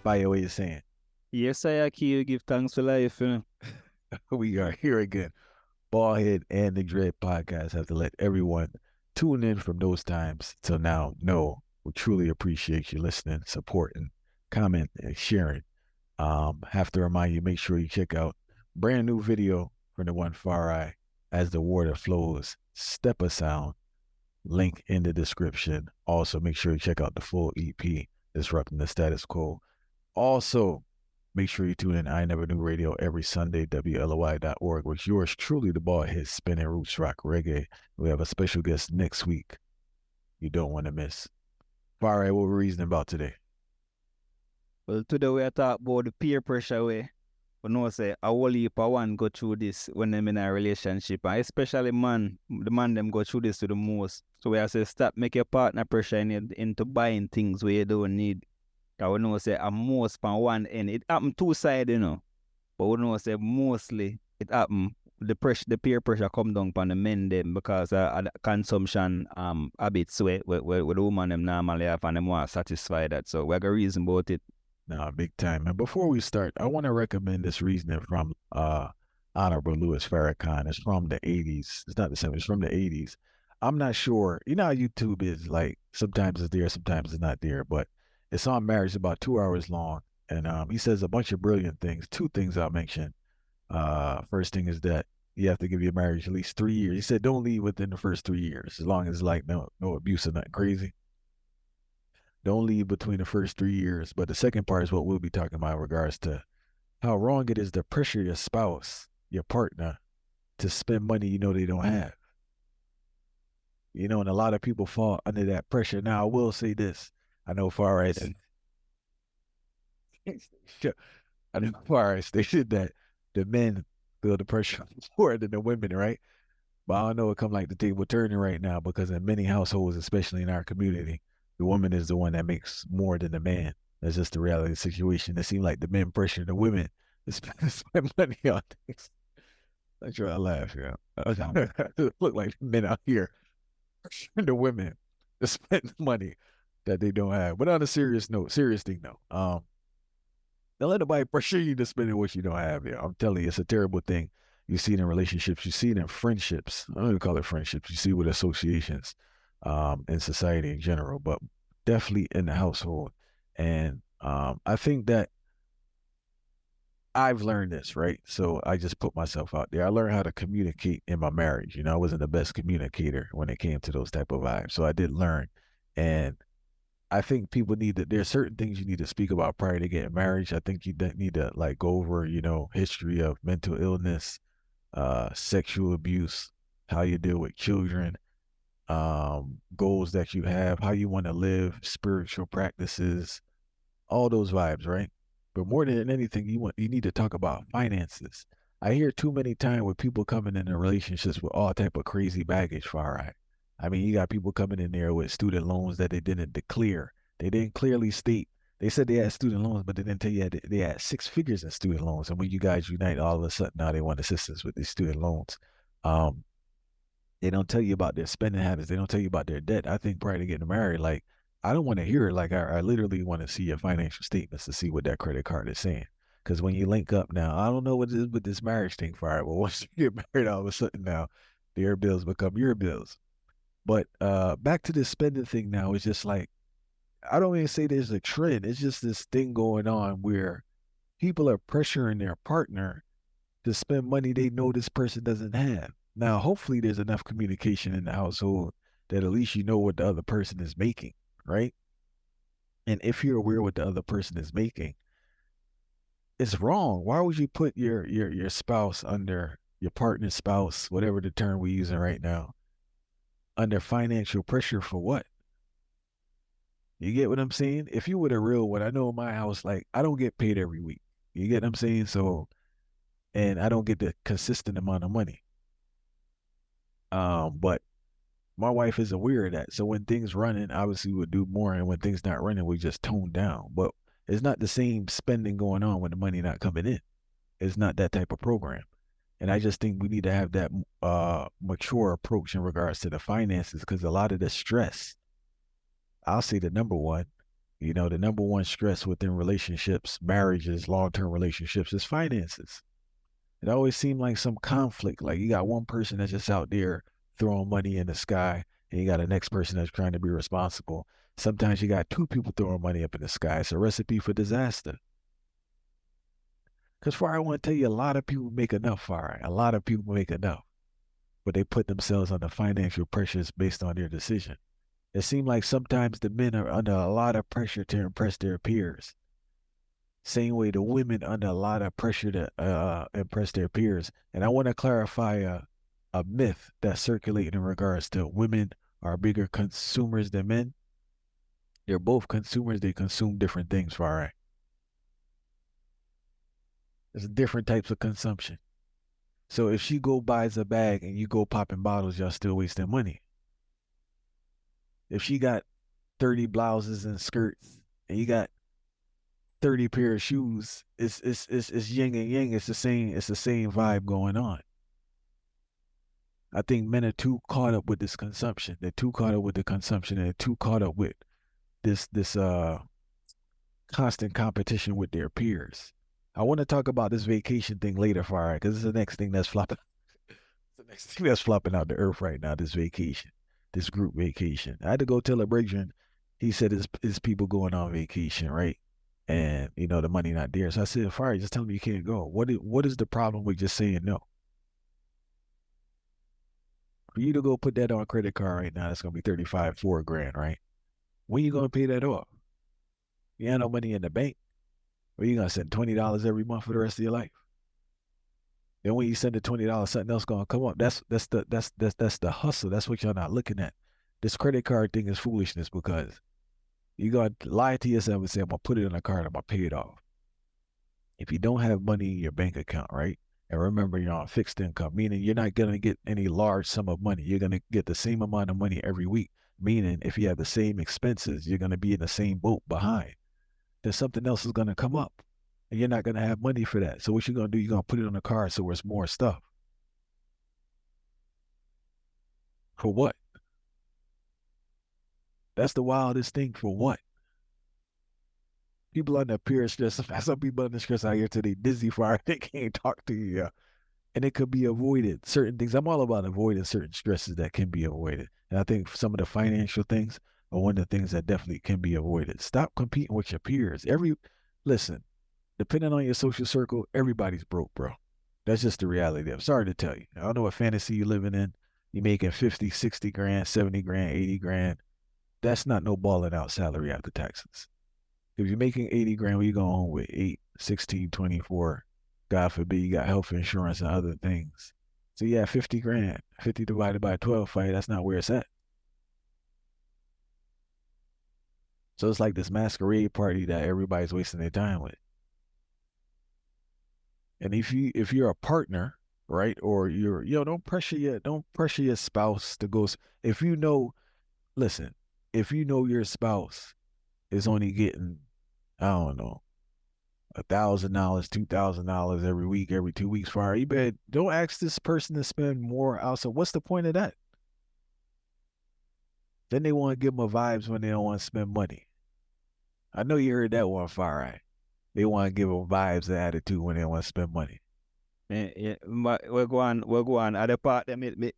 Fire, what you saying? Yes, Autarchii, you give thanks for life, you know. We are here again. Ballhead and the Dread podcast have to let everyone tune in from those times till now. No, we truly appreciate you listening, supporting, commenting, and sharing. Have to remind you, make sure you check out brand new video from the one Far Eye as the water flows. Step of Sound. Link in the description. Also, make sure you check out the full EP, Disrupting the Status Quo. Also, make sure you tune in I Never Knew Radio every Sunday, WLOI.org, with yours truly, the ball hit spinning roots rock reggae. We have a special guest next week you don't want to miss. All right, what we're reasoning about today? Well, today we are talking about the peer pressure way. We know say a whole heap of one go through this when them in a relationship. And especially the man them go through this to the most. So we have to stop make your partner pressure into buying things where you don't need. Cause we know say a most on one end. It happen two sides, you know. But we know say mostly it happen the peer pressure come down upon the men them because of the consumption habits where the woman them normally have and them want to satisfy that. So we got reason about it. No, big time. And before we start, I want to recommend this reasoning from Honorable Louis Farrakhan. It's from the 80s. It's not the 70s, it's from the 80s. I'm not sure. You know how YouTube is like sometimes it's there, sometimes it's not there, but it's on marriage, about 2 hours long. And he says a bunch of brilliant things. Two things I'll mention. First thing is that you have to give your marriage at least 3 years. He said don't leave within the first 3 years, as long as like no abuse or nothing crazy. Don't leave between the first 3 years. But the second part is what we'll be talking about in regards to how wrong it is to pressure your spouse, your partner, to spend money you know they don't have. You know, and a lot of people fall under that pressure. Now, I will say this. I know Far Right. I know Far Right stated that the men feel the pressure more than the women, right? But I don't know it come like the table turning right now because in many households, especially in our community, the woman is the one that makes more than the man. That's just the reality of the situation. It seems like the men pressure the women to spend money on things. I'm sure I laugh, yeah. Look like men out here pressuring the women to spend money that they don't have. But on a serious note, serious thing though, don't let nobody pressure you to spend what you don't have. Yeah, I'm telling you, it's a terrible thing. You see it in relationships. You see it in friendships. I don't even call it friendships. You see it with associations, in society in general, but definitely in the household. And I think that I've learned this, right? So I just put myself out there. I learned how to communicate in my marriage. You know, I wasn't the best communicator when it came to those type of vibes. So I did learn. And I think people need to, there's certain things you need to speak about prior to getting married. I think you need to like go over, you know, history of mental illness, sexual abuse, how you deal with children, goals that you have, how you want to live, spiritual practices, all those vibes, right? But more than anything, you need to talk about finances. I hear too many times with people coming into relationships with all type of crazy baggage. Far right. I mean, you got people coming in there with student loans that they didn't declare. They didn't clearly state. They said they had student loans, but they didn't tell you they had six figures in student loans. And when you guys unite, all of a sudden now they want assistance with these student loans. Um, they don't tell you about their spending habits. They don't tell you about their debt. I think prior to getting married, like I don't want to hear it. Like I literally want to see your financial statements to see what that credit card is saying. Because when you link up now, I don't know what it is with this marriage thing, Fire. Well, once you get married, all of a sudden now, their bills become your bills. But back to this spending thing now, it's just like I don't even say there's a trend. It's just this thing going on where people are pressuring their partner to spend money they know this person doesn't have. Now, hopefully, there's enough communication in the household that at least you know what the other person is making, right? And if you're aware what the other person is making, it's wrong. Why would you put your spouse under your partner's spouse, whatever the term we're using right now, under financial pressure for what? You get what I'm saying? If you were the real one, I know in my house, like I don't get paid every week. You get what I'm saying? So, and I don't get the consistent amount of money. But my wife is aware of that. So when things running, obviously we'll do more, and when things not running, we just tone down. But it's not the same spending going on when the money not coming in. It's not that type of program. And I just think we need to have that mature approach in regards to the finances because a lot of the stress, I'll say the number one, You know, the number one stress within relationships, marriages, long-term relationships is finances. It always seemed like some conflict. Like you got one person that's just out there throwing money in the sky, and you got a next person that's trying to be responsible. Sometimes you got two people throwing money up in the sky. It's a recipe for disaster. Because I want to tell you, a lot of people make enough, Far. A lot of people make enough, but they put themselves under financial pressures based on their decision. It seems like sometimes the men are under a lot of pressure to impress their peers. Same way the women under a lot of pressure to impress their peers. And I want to clarify a myth that's circulating in regards to women are bigger consumers than men. They're both consumers. They consume different things, Far right. There's different types of consumption. So if she go buys a bag and you go popping bottles, y'all still wasting money. If she got 30 blouses and skirts and you got 30 pair of shoes, it's yin and yang. It's the same vibe going on. I think men are too caught up with this consumption. They're too caught up with the consumption, and they're too caught up with this constant competition with their peers. I want to talk about this vacation thing later, Fire, because it's the next thing that's flopping. The next thing that's flopping out the earth right now. This vacation, this group vacation. I had to go tell a brethren. He said his people going on vacation, right? And you know the money not there. So I said, Fire, just tell me you can't go. What is the problem with just saying no? For you to go put that on a credit card right now, it's gonna be 35, $4,000, right? When you gonna pay that off? You ain't no money in the bank. Or you gonna send $20 every month for the rest of your life? Then when you send the $20, something else gonna come up. That's the hustle. That's what y'all not looking at. This credit card thing is foolishness because you gonna lie to yourself and say, I'm gonna put it on a card, I'm gonna pay it off. If you don't have money in your bank account, right? And remember, you're on fixed income, meaning you're not gonna get any large sum of money. You're gonna get the same amount of money every week. Meaning, if you have the same expenses, you're gonna be in the same boat behind. Then something else is gonna come up, and you're not gonna have money for that. So what you're gonna do? You're gonna put it on a card so it's more stuff. For what? That's the wildest thing. For what? People under peer stress. Some people under stress out here today dizzy for they can't talk to you. Yeah. And it could be avoided. Certain things. I'm all about avoiding certain stresses that can be avoided. And I think some of the financial things are one of the things that definitely can be avoided. Stop competing with your peers. Listen, depending on your social circle, everybody's broke, bro. That's just the reality. I'm sorry to tell you. I don't know what fantasy you're living in. You're making 50, 60 grand, 70 grand, 80 grand. That's not no balling out salary after taxes. If you're making 80 grand, what you going home with? 8, 16, 24. God forbid you got health insurance and other things. So yeah, 50 grand. 50 divided by 12 fight, that's not where it's at. So it's like this masquerade party that everybody's wasting their time with. And if you're a partner, right, or don't pressure your spouse to go. If you know, listen, if you know your spouse is only getting, I don't know, $1,000, $2,000 every week, every 2 weeks for our eBay, don't ask this person to spend more outside. What's the point of that? Then they want to give them a vibes when they don't want to spend money. I know you heard that one, Far Right. They want to give them vibes and attitude when they don't want to spend money. Yeah, we're going at the part that me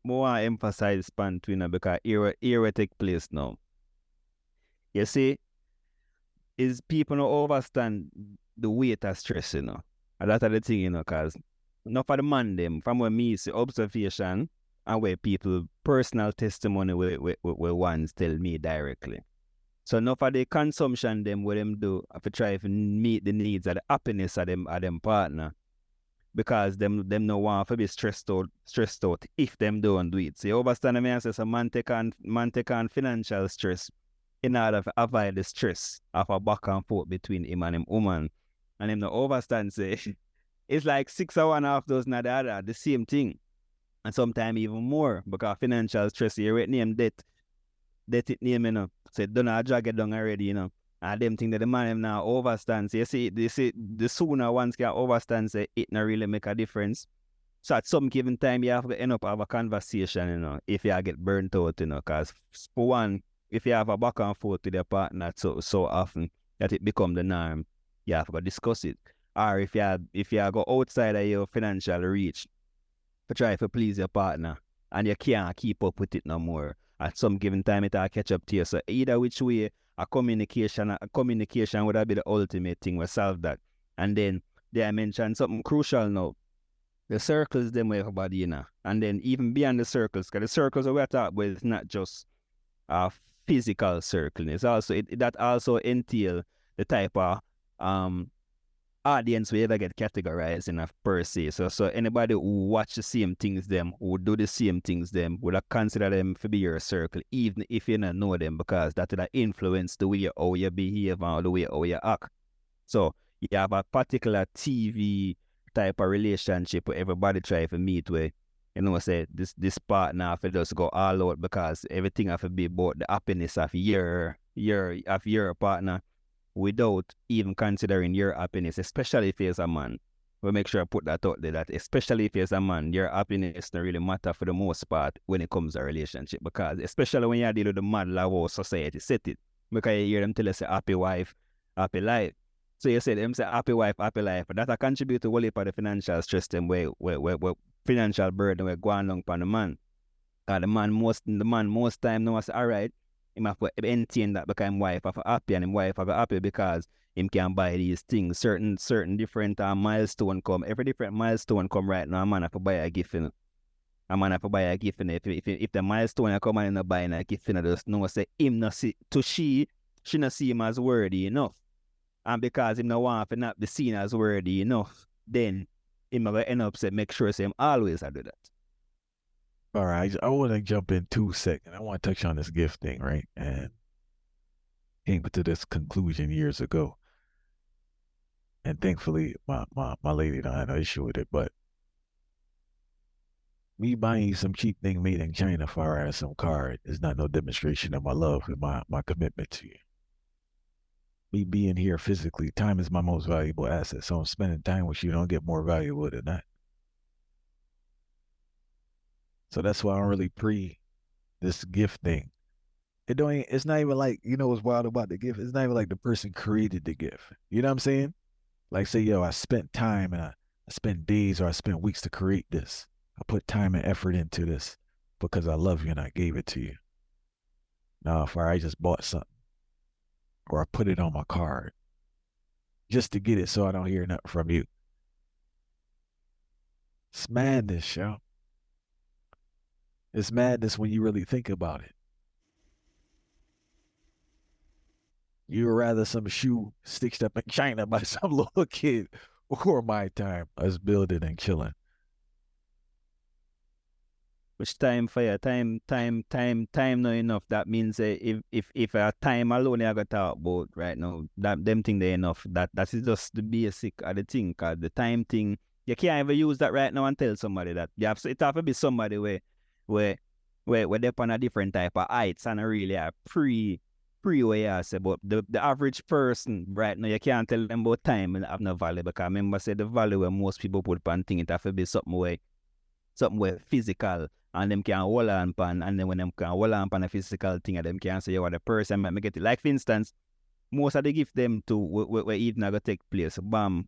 want to emphasize span to, because era take place now. You see, is people don't understand the weight of stress, And that's the thing, because not for the man them, from where me see observation and where people personal testimony where ones tell me directly. So not for the consumption them what them do to try to meet the needs of the happiness of them partner. Because them no want to be stressed out if them don't do it. So you understand me? I say so man take on financial stress in order to avoid the stress of a back and forth between him and him woman. And him no overstand say it's like 6 or 1/2 dozen of the other, the same thing. And sometimes even more, because financial stress, you rate name debt it name, So don't know drag it down already, And them think that the man now overstand. So you see, the sooner ones can overstand, say it not really make a difference. So at some given time, you have to end up have a conversation, if you get burnt out, because for one, if you have a back and forth with your partner so often that it become the norm, you have to discuss it. Or if you go outside of your financial reach to try to please your partner and you can't keep up with it no more, at some given time it'll catch up to you. So either which way, a communication would have been the ultimate thing we solve that. And then I mentioned something crucial now. The circles them with everybody, you know. And then even beyond the circles, because the circles that we're talking about is not just a physical circle. It's also that also entail the type of audience we ever get categorized in a per se. So anybody who watch the same things them, who do the same things them, would consider them to be your circle, even if you don't know them, because that will influence the way how you behave and the way how you act. So you have a particular TV type of relationship where everybody try to meet with, you know, say this partner have to just go all out because everything have to be about the happiness of your partner, without even considering your happiness, especially if you're a man. We make sure I put that out there, that especially if you're a man, your happiness don't really matter for the most part when it comes to a relationship, because especially when you deal with the mad love society set it, because you hear them tell us a happy wife, happy life. So you say them say happy wife, happy life, but that a contribute to whole for the financial stress them where financial burden we're going on upon the man. Because the man most time knows, all right, him have to maintain that because him wife have happy, and him wife have happy because him can buy these things. Certain different milestone come. Every different milestone come right now, a man have to buy a gift. You know? A man have to buy a gift. And if the milestone come and not buying a gift, you know, just know say him not see to she not see him as worthy enough. And because him no want to not be seen as worthy enough, then him will end up say make sure say him always do that. All right, I want to jump in 2 seconds. I want to touch on this gift thing, right? And came to this conclusion years ago. And thankfully, my lady don't have no issue with it. But me buying you some cheap thing made in China, far as some card, is not no demonstration of my love and my commitment to you. Me being here physically, time is my most valuable asset. So I'm spending time with you. Don't get more valuable than that. So that's why I don't really pre this gift thing. It's not even like, you know what's wild about the gift? It's not even like the person created the gift. You know what I'm saying? Like say, yo, I spent time and I spent days or I spent weeks to create this. I put time and effort into this because I love you and I gave it to you. Now, if I just bought something or I put it on my card just to get it so I don't hear nothing from you. It's madness, yo. It's madness when you really think about it. You would rather some shoe stitched up in China by some little kid or my time us building and chilling. Which time for you? Time not enough. That means if a time alone I got talk about right now, that them thing they enough. That is just the basic of the thing. Cause the time thing, you can't even use that right now and tell somebody that. It have to be somebody where they're on a different type of heights and really a pre way I say, but the average person right now, you can't tell them about time and have no value, because remember say the value where most people put upon thing, it have to be something where physical and them can hold on pan, and then when them can hold on pan a physical thing and them can say you are the person might get it. Like for instance, most of the gift them to where even gonna take place. Bam.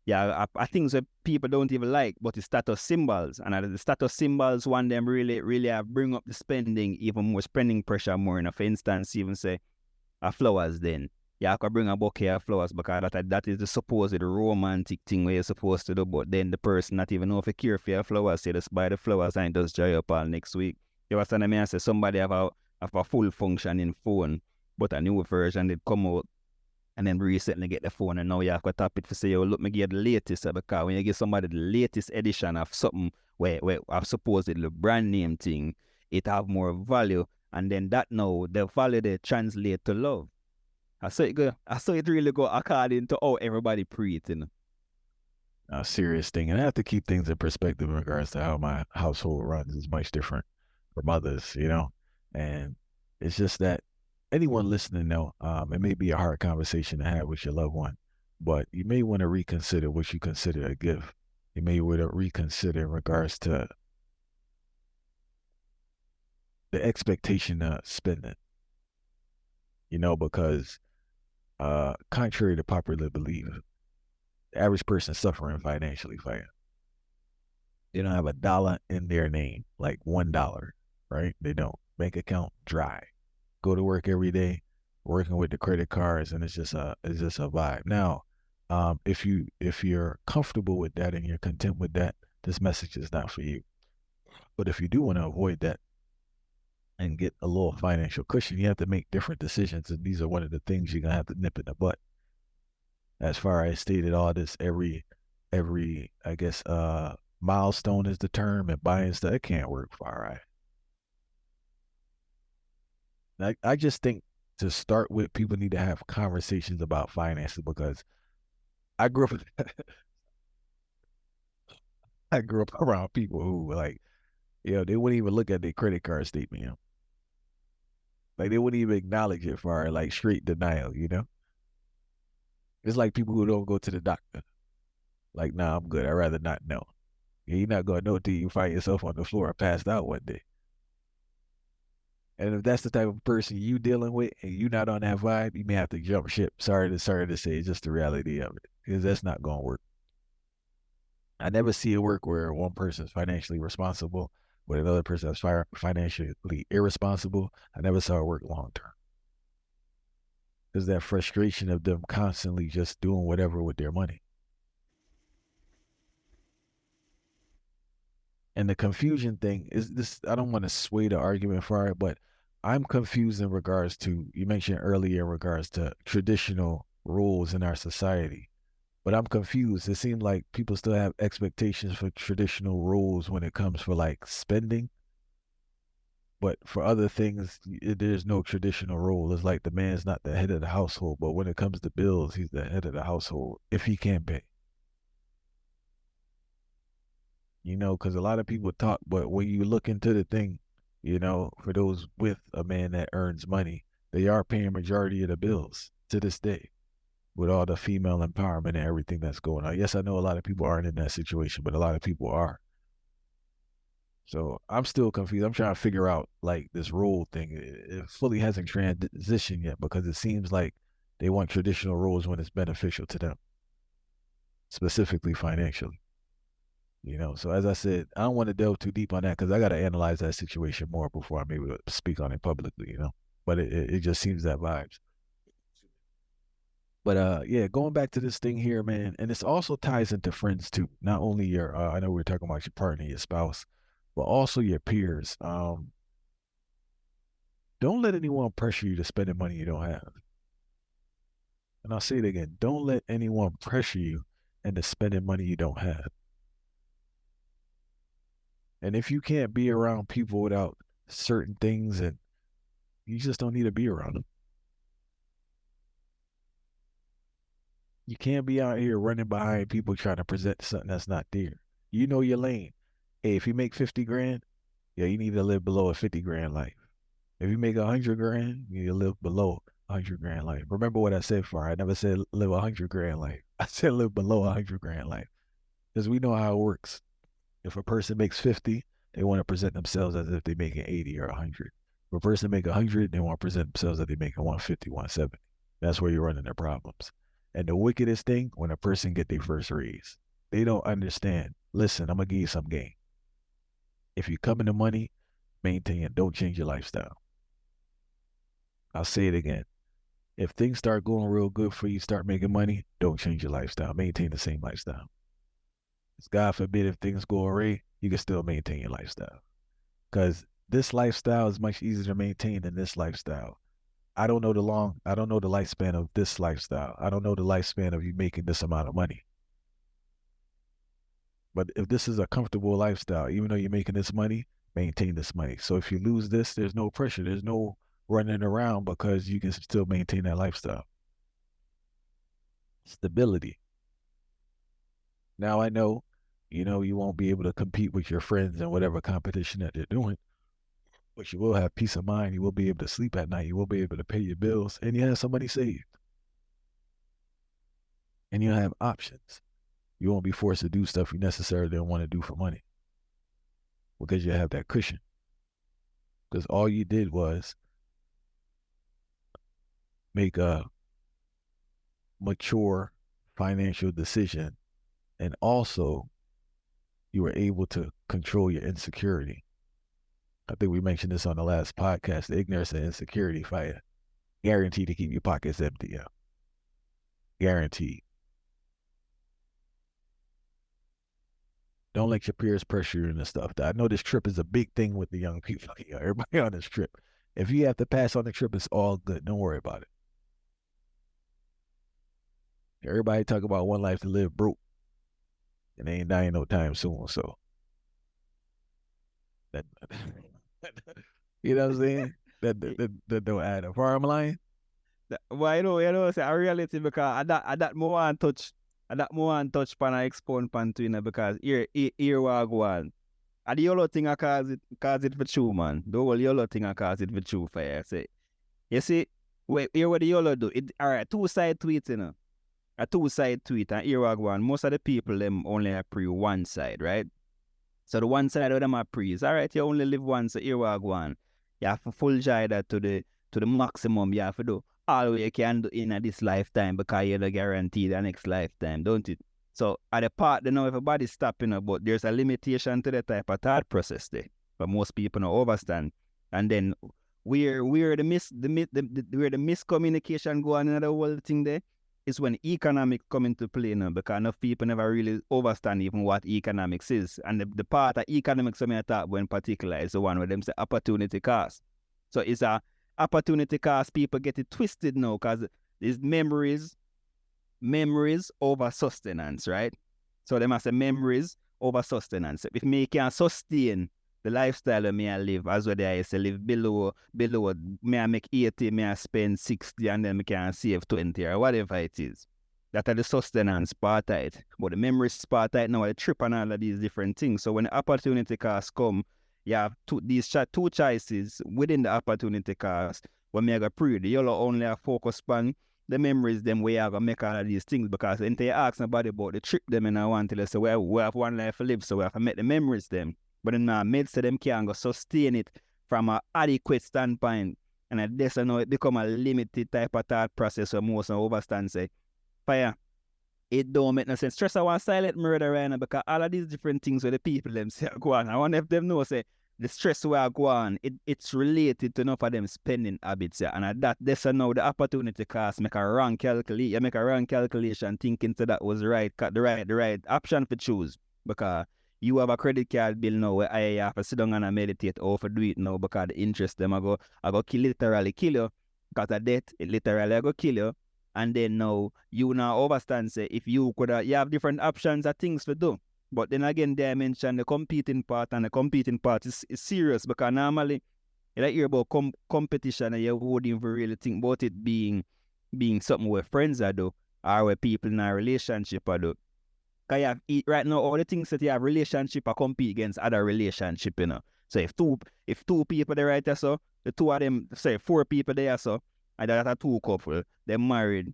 Yeah, I think that people don't even like, but the status symbols. And the status symbols, one them really bring up the spending, even more spending pressure more. For instance, even say flowers then. Yeah, I could bring a bouquet of flowers because that is the supposed romantic thing where you're supposed to do, but then the person not even know if you care for your flowers, say just buy the flowers and just dry up all next week. You understand what I mean? I say somebody have a full functioning phone, but a new version did come out, and then recently get the phone, and now you have to tap it for say, yo, look, me get the latest, because when you give somebody the latest edition of something where I've supposedly brand name thing, it have more value, and then that now, the value they translate to love. I saw it really go according to how everybody pre-it, you know. A serious thing. And I have to keep things in perspective in regards to how my household runs is much different from others, you know? And it's just that anyone listening know, it may be a hard conversation to have with your loved one, but you may want to reconsider what you consider a gift. You may want to reconsider in regards to the expectation of spending. because contrary to popular belief, the average person suffering financially, fire. They don't have a dollar in their name, like $1, right? They don't. Bank account dry. Go to work every day, working with the credit cards, and it's just a vibe. Now, if you're comfortable with that and you're content with that, this message is not for you. But if you do want to avoid that and get a little financial cushion, you have to make different decisions, and these are one of the things you're gonna have to nip in the butt. As far as stated, all this every I guess milestone is the term, and buying stuff it can't work far right. I just think to start with, people need to have conversations about finances because I grew up I grew up around people who were like, they wouldn't even look at their credit card statement. Like they wouldn't even acknowledge it for like straight denial. It's like people who don't go to the doctor. Like, nah, I'm good. I'd rather not know. Yeah, you're not gonna know until you find yourself on the floor passed out one day. And if that's the type of person you dealing with and you not on that vibe, you may have to jump ship. Sorry to say, it's just the reality of it. Because that's not gonna work. I never see it work where one person is financially responsible, but another person is financially irresponsible. I never saw it work long term. There's that frustration of them constantly just doing whatever with their money. And the confusion thing is this, I don't want to sway the argument for it, but I'm confused in regards to, you mentioned earlier in regards to traditional rules in our society. But I'm confused. It seems like people still have expectations for traditional rules when it comes for like spending. But for other things, there's no traditional rule. It's like the man's not the head of the household, but when it comes to bills, he's the head of the household if he can't pay. Because a lot of people talk, but when you look into the thing, for those with a man that earns money, they are paying majority of the bills to this day with all the female empowerment and everything that's going on. Yes, I know a lot of people aren't in that situation, but a lot of people are. So I'm still confused. I'm trying to figure out like this rule thing. It fully hasn't transitioned yet because it seems like they want traditional rules when it's beneficial to them, specifically financially. So as I said, I don't want to delve too deep on that because I got to analyze that situation more before I'm able to speak on it publicly. But it just seems that vibes. But yeah, going back to this thing here, man, and this also ties into friends too. Not only your, I know we are talking about your partner, your spouse, but also your peers. Don't let anyone pressure you to spend the money you don't have. And I'll say it again: don't let anyone pressure you into spending money you don't have. And if you can't be around people without certain things, and you just don't need to be around them. You can't be out here running behind people trying to present something that's not there. You know your lane. Hey, if you make 50 grand, yeah, you need to live below a 50 grand life. If you make 100 grand, you need to live below 100 grand life. Remember what I said for? I never said live 100 grand life. I said live below 100 grand life. Because we know how it works. If a person makes 50, they want to present themselves as if they're making 80 or 100. If a person make 100, they want to present themselves as they're making 150, 170. That's where you're running their problems. And the wickedest thing, when a person get their first raise, they don't understand. Listen, I'm going to give you some game. If you come into money, maintain it. Don't change your lifestyle. I'll say it again. If things start going real good for you, start making money, don't change your lifestyle. Maintain the same lifestyle. God forbid if things go awry, you can still maintain your lifestyle. Because this lifestyle is much easier to maintain than this lifestyle. I don't know the lifespan of this lifestyle. I don't know the lifespan of you making this amount of money. But if this is a comfortable lifestyle, even though you're making this money, maintain this money. So if you lose this, there's no pressure. There's no running around because you can still maintain that lifestyle. Stability. Now I know, you won't be able to compete with your friends in whatever competition that they're doing, but you will have peace of mind. You will be able to sleep at night. You will be able to pay your bills, and you have some money saved, and you have options. You won't be forced to do stuff you necessarily don't want to do for money because you have that cushion. Because all you did was make a mature financial decision, and also you were able to control your insecurity. I think we mentioned this on the last podcast. The ignorance and insecurity fire, guaranteed to keep your pockets empty. Yeah, guaranteed. Don't let your peers pressure you into stuff. I know this trip is a big thing with the young people. Everybody on this trip. If you have to pass on the trip, it's all good. Don't worry about it. Everybody talk about one life to live broke, and they ain't dying no time soon. So that, you know what I'm saying? That don't add up. Where am I lying? Why say a reality because at that more and touch pan and expound pan to because here what go on. And the yellow thing I cause it for true, man. The whole yellow thing I cause it for true for you. Say, you see, here what the yellow do. It alright, two-side tweet, A two-side tweet, and here what go on. Most of the people them only have pre one side, right? So the one side of them are pre is alright, you only live once, so here what go on. You have to full joy that to the maximum you have to do. All you can do in this lifetime because you're guaranteed the next lifetime, don't it? So at the part, you know, everybody's stopping, but there's a limitation to the type of thought process there. But most people don't understand. And then where the miscommunication go on in the whole thing there is when economics come into play now, because enough people never really understand even what economics is. And the part of economics I talk about in particular is the one where them say opportunity cost. So it's a opportunity cost, people get it twisted now because it's memories over sustenance, right? So they must say memories over sustenance. If me can sustain the lifestyle that me I live, as well I say live below, me I make 80, me I spend 60, and then me can save 20 or whatever it is. That are the sustenance part of it. But the memories part of it now, I trip on all of these different things. So when the opportunity costs come, you have two choices within the opportunity cost. When me I go pre, the yellow only a focus on the memories them where I go make all of these things, because when they ask somebody about the trip them and I want to say, well, we have one life to live, so we have to make the memories them. But then now made so them can't go sustain it from an adequate standpoint. And at this I know it become a limited type of thought process where most overstand say, fire, it don't make no sense. Stress I want silent murder right now because all of these different things where the people them say go on. I wonder if them know say the stress where I go on, it's related to enough of them spending habits. Yeah. And at that, this now the opportunity cost make a wrong calculation. You make a wrong calculation thinking that was right, the right option to choose. Because you have a credit card bill now where I have to sit down and meditate or do it now because the interest them I go literally kill you. Because of debt, it literally I go kill you. And then now you now understand say if you could you have different options of things to do. But then again, they mention the competing part, and the competing part is serious because normally you like hear about competition and you wouldn't even really think about it being something where friends are do or where people in a relationship are do. Because you have right now all the things that you have relationship are compete against other relationship, you know. So if two people there right there, so the two of them, say 4 people there, so and that are 2 couple, they're married.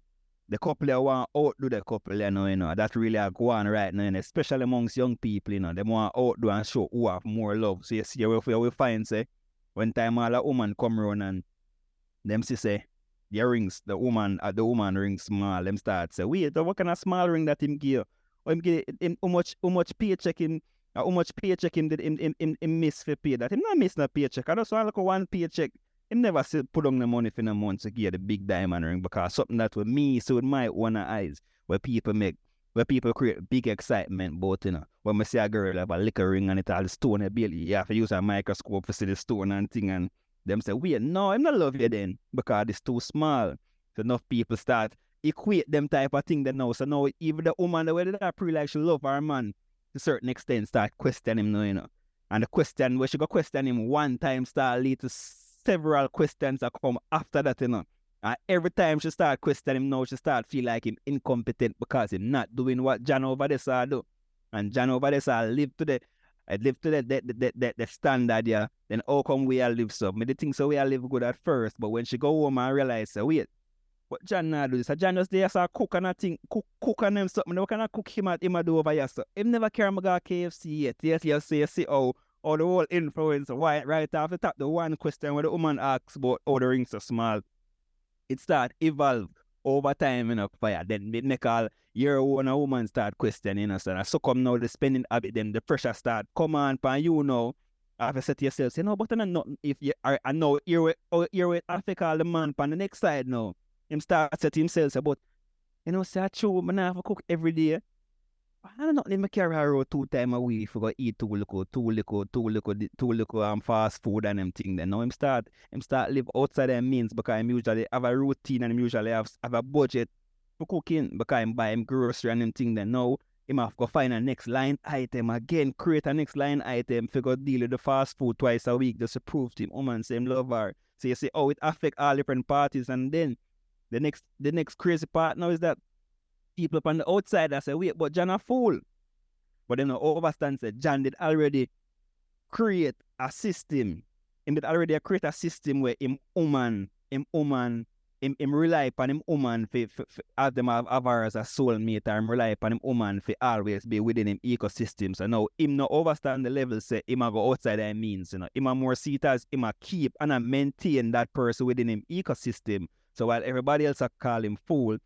The couple they want outdo the couple, you know. That really are go on right now, and especially amongst young people, you know, they want outdo and show who have more love. So you see where we find say when time all a woman come around and them say the woman ring small, them start say, wait, what kind of small ring that him give? Or him give him how much paycheck him did him miss for pay that. Him not miss no paycheck. I just want to look at one paycheck. Him never put on the money for the month to get the big diamond ring because something that with me, so with my one eyes, where people create big excitement about, you know. When I see a girl have a liquor ring and it all stone a bill, you have to use a microscope to see the stone and thing, and them say, wait, no, I'm not love you then because it's too small. So enough people start equate them type of thing then now. So now even the woman the way that pre like she love her man to a certain extent start questioning him now, you know. And the question where she go question him one time start lead to several questions that come after that, you know. And every time she start questioning him now, she start feel like him incompetent because he's not doing what John over there saw do. And John over there saw live to the standard, yeah. Then how come we all live so? Me the think so we all live good at first, but when she go home and realize, wait, what John now do this? So John just there so cook and I think cook on them something. What can I cook him do over here? So him never care me go KFC yet. Yes, you see how or the whole influence right off the top, the one question where the woman asks about how the rings so small. it start evolve over time, fire. Then it make all year when a woman start questioning, so so come now the spending habit, then the pressure start come on pan you know. I have to say to yourself, say, no, but I'm not if you are I know here it affect all the man pan the next side now. Him start say to himself, say, but say true, man, I have to cook every day. I don't know, let me carry her out 2 times a week for go eat too little fast food and them thing. Then now him start live outside them means because him usually have a routine and him usually have a budget for cooking because him buy him grocery and them thing. Then now him have to find a next line item again, create a next line item for go deal with the fast food twice a week just to prove to him, man, say him love her. So you see, it affect all different parties, and then the next crazy part now is that people up on the outside that say, wait, but John a fool. But then the overstand said John did already create a system. Him did already create a system where him rely upon him woman for have them have her as a soulmate, or him rely upon him woman for always be within him ecosystem. So now him no overstand the level say him a go outside that means, him a more see it as him a keep and a maintain that person within him ecosystem. So while everybody else a call him fool,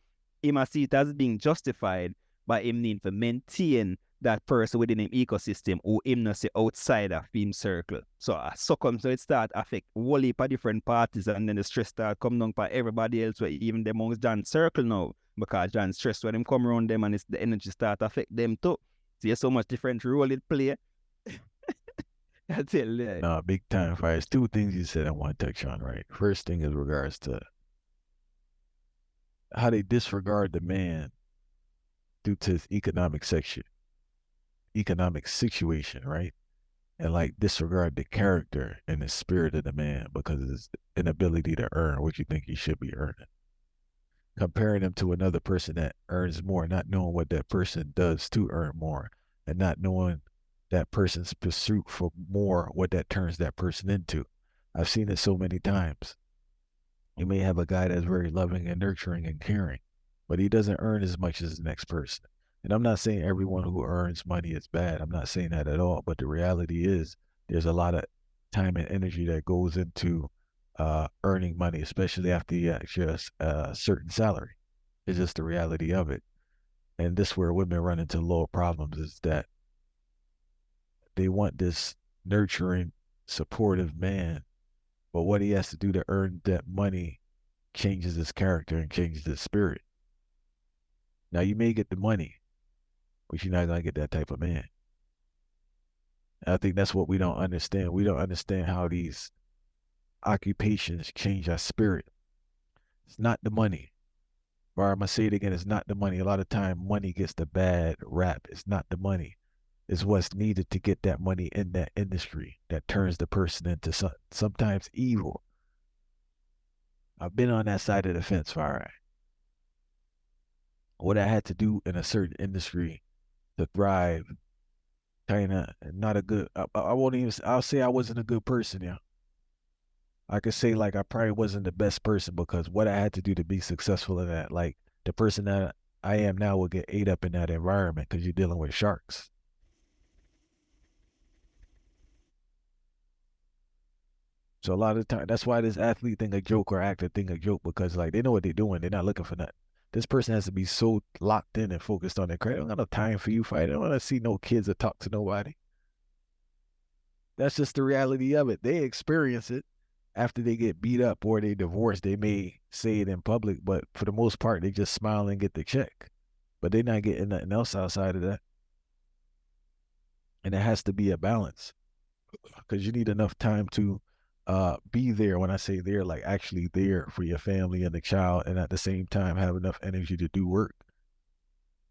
him a see it as being justified by him need to maintain that person within him ecosystem who him not say outside of him circle. So so it start affect whole heap of different parties, and then the stress start come down for everybody else, where even them amongst John's circle now, because John's stress when him come around them and the energy start affect them too. See so much different role it play. I tell you. No, big time fire. It's two things you said I want to touch on, right? First thing is regards to how they disregard the man due to his economic situation, right? And like disregard the character and the spirit of the man because of his inability to earn what you think he should be earning. Comparing him to another person that earns more, not knowing what that person does to earn more, and not knowing that person's pursuit for more, what that turns that person into. I've seen it so many times. You may have a guy that's very loving and nurturing and caring, but he doesn't earn as much as the next person. And I'm not saying everyone who earns money is bad. I'm not saying that at all. But the reality is there's a lot of time and energy that goes into earning money, especially after you just a certain salary. It's just the reality of it. And this where women run into low problems is that they want this nurturing, supportive man, but what he has to do to earn that money changes his character and changes his spirit. Now you may get the money, but you're not gonna get that type of man. And I think that's what we don't understand. We don't understand how these occupations change our spirit. It's not the money. Or I'm gonna say it again, it's not the money. A lot of time money gets the bad rap. It's not the money. It's what's needed to get that money in that industry that turns the person into sometimes evil. I've been on that side of the fence, Farah. What I had to do in a certain industry to thrive, kind of not a good. I won't even. I'll say I wasn't a good person. Yeah, I could say like I probably wasn't the best person because what I had to do to be successful in that, like the person that I am now, will get ate up in that environment because you're dealing with sharks. So a lot of the time, that's why this athlete think a joke or actor think a joke because like they know what they're doing. They're not looking for nothing. This person has to be so locked in and focused on their craft. I don't got no time for you fight. I don't want to see no kids or talk to nobody. That's just the reality of it. They experience it after they get beat up or they divorce. They may say it in public, but for the most part, they just smile and get the check. But they're not getting nothing else outside of that. And it has to be a balance because you need enough time to be there. When I say there, like actually there for your family and the child, and at the same time have enough energy to do work.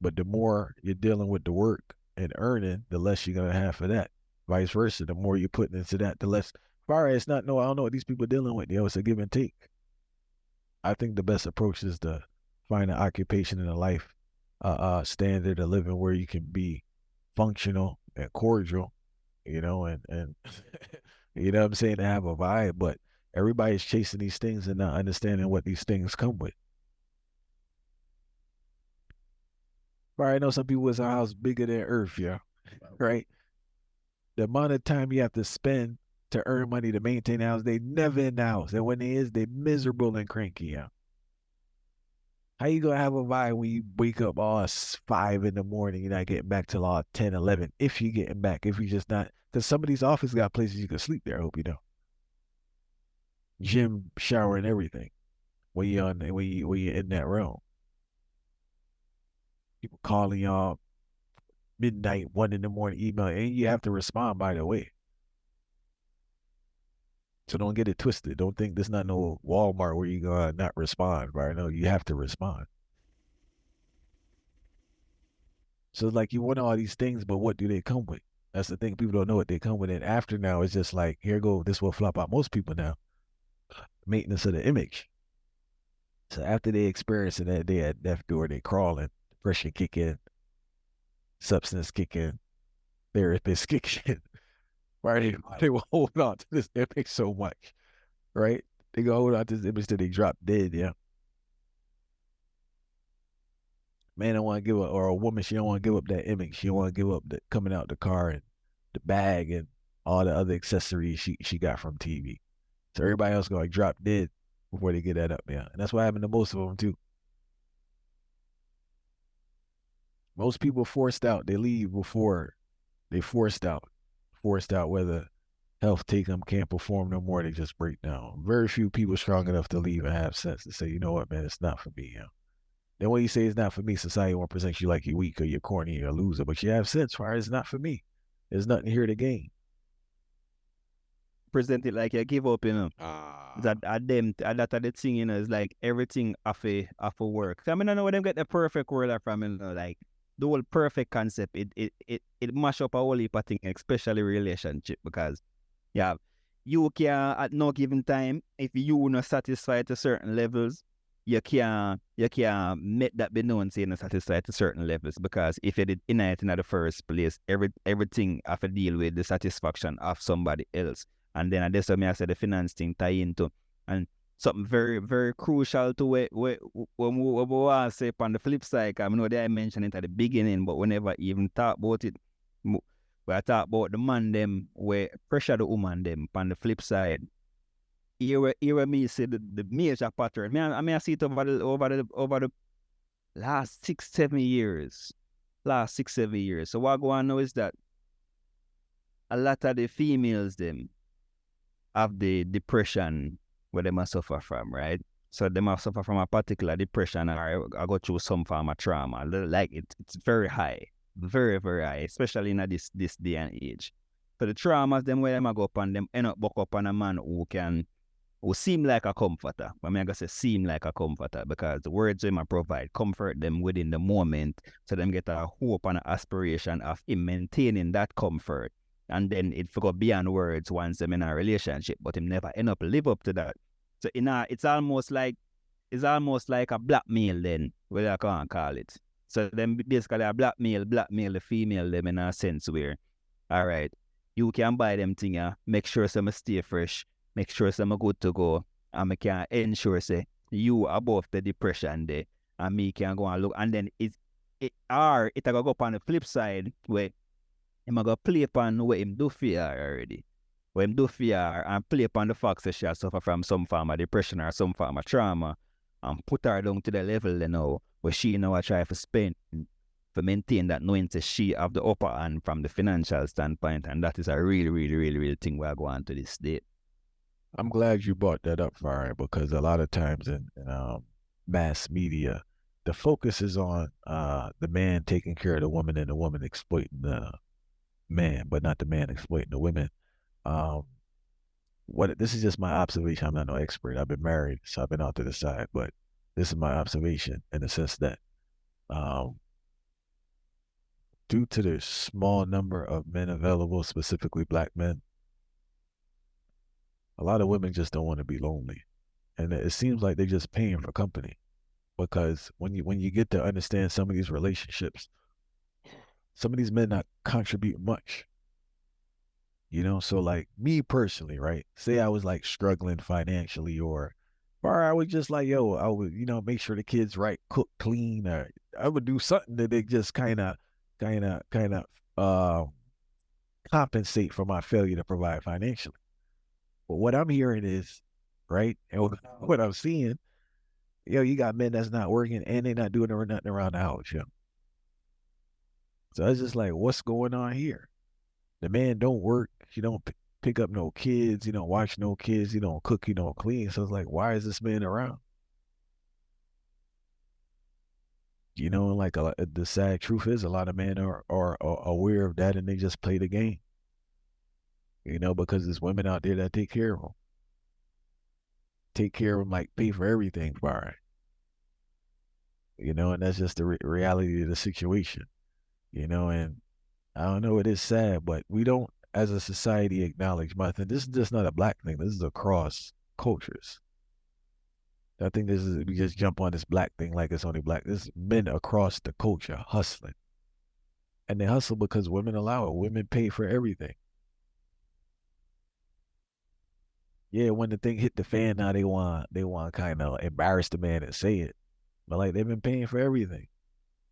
But the more you're dealing with the work and earning, the less you're gonna have for that. Vice versa, the more you're putting into that, the less. Far as not, no, I don't know what these people are dealing with. It's a give and take. I think the best approach is to find an occupation in a life standard of living where you can be functional and cordial, and you know what I'm saying, to have a vibe, but everybody's chasing these things and not understanding what these things come with. Right, I know some people was a house bigger than Earth, yeah, right? The amount of time you have to spend to earn money to maintain the house, they never in the house. And when they is, they miserable and cranky, yeah. How you gonna have a vibe when you wake up all 5 in the morning? You're not getting back till all 10, 11. If you getting back, if you just not, because some of these offices got places you can sleep there. I hope you know. Gym, shower, and everything. When you're in that realm, people calling y'all midnight, 1 in the morning, email, and you have to respond by the way. So don't get it twisted. Don't think this not no Walmart where you gonna not respond, right? No, you have to respond. So like you want all these things, but what do they come with? That's the thing. People don't know what they come with. And after now, it's just like, here go, this will flop out most people now. Maintenance of the image. So after they experiencing that day at death door, they crawling, depression kick in, substance kick in, therapist kick in. They will hold on to this image so much, right? They go hold on to this image till they drop dead, yeah. Man don't want to give up, or a woman, she don't want to give up that image. She don't want to give up the coming out the car and the bag and all the other accessories she got from TV. So everybody else going to drop dead before they get that up, yeah. And that's what happened to most of them too. Most people forced out. They leave before they forced out whether health take them, can't perform no more. They just break down. Very few people strong enough to leave and have sense to say, you know what, man, it's not for me. Yeah. Then when you say it's not for me, society won't present you like you're weak or you're corny or a loser, but you have sense. Right? It's not for me. There's nothing here to gain. Present it like you give up, you know. Ah. That at them that are the thing, you know, is like everything off a work. I mean, I know where them get the perfect word from, you know, like the whole perfect concept. It mash up a whole heap of things, especially relationship, because yeah, you can at no given time, if you not satisfied to certain levels, you can make that be known saying not satisfied to certain levels, because if you did in it in the first place, everything have to deal with the satisfaction of somebody else. And then that's what I said the finance thing tie into. And something very, very crucial to what we say on the flip side, I know that I mentioned it at the beginning, but whenever even talk about it, we talk about the man them where pressure the woman them on the flip side. Here me see the major pattern. I see it over the last 6-7 years. Last 6-7 years. So what I go on now is that a lot of the females them have the depression where they must suffer from, right? So they must suffer from a particular depression, or I go through some form of trauma. Like it's very high. Very, very high, especially in this day and age. So the traumas them where them go up and them end up buck up on a man who seem like a comforter. I mean, I gotta say seem like a comforter, because the words them provide comfort them within the moment, so them get a hope and an aspiration of him maintaining that comfort. And then it forgot beyond words once them in a relationship, but him never end up live up to that. So it's almost like a blackmail then, what I can't call it. So then basically a blackmail the female them in a sense where, all right, you can buy them thing, make sure some stay fresh, make sure some good to go, and I can ensure say you above the depression there, and me can go and look, and then it go up on the flip side where him go play upon what him do fear already. What him do fear and play upon the fact that she suffer from some form of depression or some form of trauma, and put her down to the level you know where she know I try to spend to maintain that, knowing that she have the upper hand from the financial standpoint, and that is a really, really, really, really thing we are going to this day. I'm glad you brought that up, Fire, because a lot of times in mass media, the focus is on the man taking care of the woman and the woman exploiting the man, but not the man exploiting the women. Um, what this is just my observation. I'm not no expert. I've been married, so I've been out to the side, but this is my observation in the sense that um, due to the small number of men available, specifically black men, a lot of women just don't want to be lonely. And it seems like they're just paying for company. Because when you get to understand some of these relationships, some of these men not contribute much. So like me personally, right? Say I was like struggling financially, or I was just like, yo, I would, make sure the kids right, cook, clean, or I would do something that they just kind of uh compensate for my failure to provide financially. But what I'm hearing is, right, and what I'm seeing Yo, you got men that's not working and they not doing nothing around the house, yo. So it's just like, what's going on here? The man don't work. He don't pick up no kids. He don't watch no kids. He don't cook. He don't clean. So it's like, why is this man around? You know, and like the sad truth is, a lot of men are aware of that and they just play the game. You know, because there's women out there that take care of them, like pay for everything for her. You know, and that's just the reality of the situation. You know, and I don't know, it is sad, but we don't, as a society, acknowledge my thing. This is just not a black thing. This is across cultures. I think this is, we just jump on this black thing like it's only black. This is men across the culture hustling. And they hustle because women allow it. Women pay for everything. Yeah, when the thing hit the fan now they want to kind of embarrass the man and say it. But like they've been paying for everything.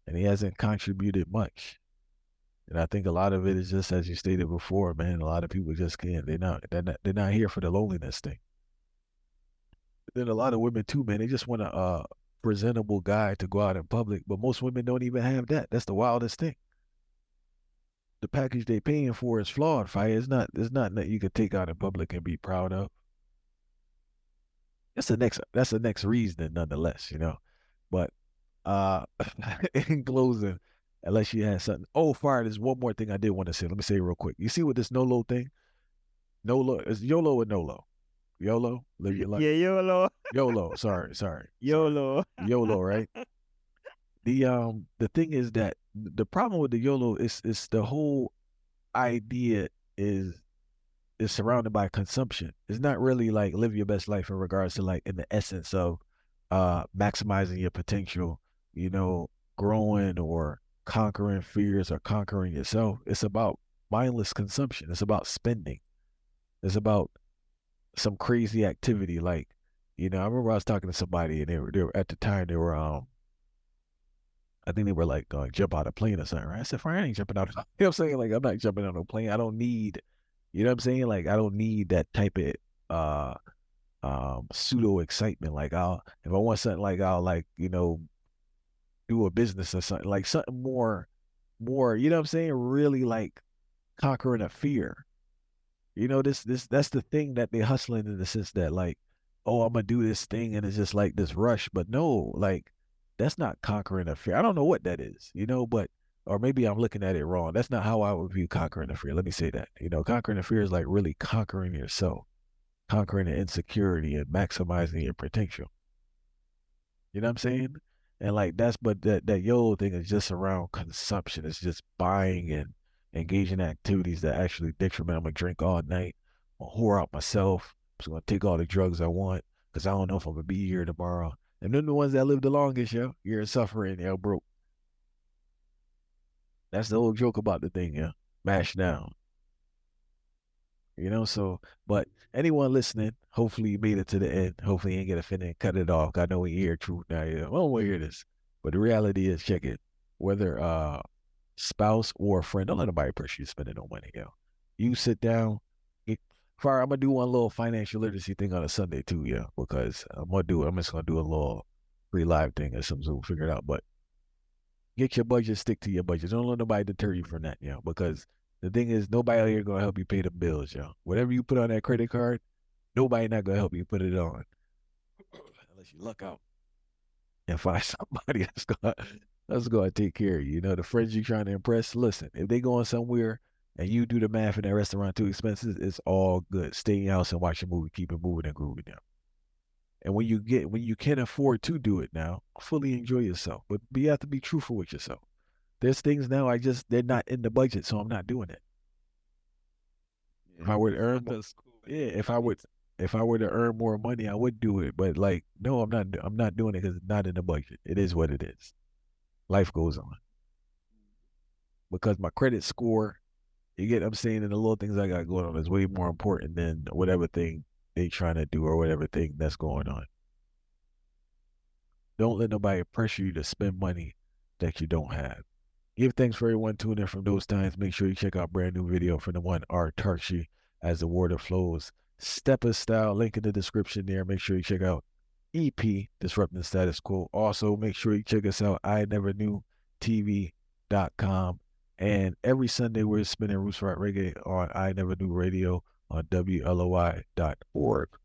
And he hasn't contributed much. And I think a lot of it is just as you stated before, man. A lot of people just can't. They're not here for the loneliness thing. Then a lot of women too, man. They just want a presentable guy to go out in public, but most women don't even have that. That's the wildest thing. The package they paying for is flawed. Fire. It's not that you could take out in public and be proud of. That's the next reason, nonetheless. You know, but uh, in closing, unless you had something. Oh, fire! There's one more thing I did want to say. Let me say it real quick. You see what this NOLO thing? NOLO is YOLO or NOLO? YOLO, live your life. Yeah, YOLO. YOLO. Sorry. YOLO. YOLO, right? The thing is that the problem with the YOLO is the whole idea is is surrounded by consumption. It's not really like live your best life in regards to like in the essence of maximizing your potential, you know, growing or conquering fears or conquering yourself. It's about mindless consumption. It's about spending. It's about some crazy activity like, you know, I remember I was talking to somebody and they were at the time they were I think they were like going jump out of a plane or something, right? I said, Fine, I ain't jumping out. You know what I'm saying? Like, I'm not jumping out of a plane. I don't need, you know what I'm saying? Like, I don't need that type of uh pseudo excitement. Like, if I want something like I'll like, you know, do a business or something, like something more, you know what I'm saying? Really like conquering a fear. You know, this that's the thing that they're hustling in the sense that like, oh, I'm gonna do this thing and it's just like this rush. But no, like that's not conquering a fear. I don't know what that is, you know, but or maybe I'm looking at it wrong. That's not how I would view conquering a fear. Let me say that. You know, conquering a fear is like really conquering yourself, conquering the insecurity and maximizing your potential. You know what I'm saying? And like that's but that YOLO thing is just around consumption. It's just buying and engaging in activities that actually detriment. I'm gonna drink all night. I'm gonna whore out myself. I'm just gonna take all the drugs I want because I don't know if I'm gonna be here tomorrow. And then the ones that live the longest, yo, you're suffering, yo, broke. That's the whole joke about the thing, yeah. Mash down. You know, so but anyone listening, hopefully you made it to the end. Hopefully you ain't get offended and cut it off. I know we hear truth now, yeah. Well, we hear this. But the reality is, check it. Whether spouse or friend, don't let nobody pressure you spending no money, yo. You sit down. It, Fire, I'm gonna do one little financial literacy thing on a Sunday too, yeah, because I'm just gonna do a little free live thing or something, so we'll figure it out. But get your budget, stick to your budget. Don't let nobody deter you from that, you know, because the thing is nobody out here gonna help you pay the bills, yo. Whatever you put on that credit card, nobody not gonna help you put it on. Unless you luck out and find somebody that's gonna take care of you. You know, the friends you're trying to impress, listen, if they going somewhere and you do the math in that restaurant too expensive, it's all good. Stay in your house and watch a movie, keep it moving and grooving now. And when you can afford to do it now, fully enjoy yourself. But you have to be truthful with yourself. There's things now they're not in the budget, so I'm not doing it. If I were to earn, yeah, if I were to earn more money, I would do it. But like, no, I'm not doing it because it's not in the budget. It is what it is. Life goes on because my credit score, you get, I'm saying, and the little things I got going on is way more important than whatever thing they trying to do or whatever thing that's going on. Don't let nobody pressure you to spend money that you don't have. Give thanks for everyone tuning in from those times. Make sure you check out brand new video from the one Autarchii as the water flows. Stepper style, link in the description there. Make sure you check out EP, Disrupting the Status Quo. Also, make sure you check us out, I Never Knew TV.com. And every Sunday, we're spinning Roots Rock Reggae on I Never Knew Radio on WLOI.org.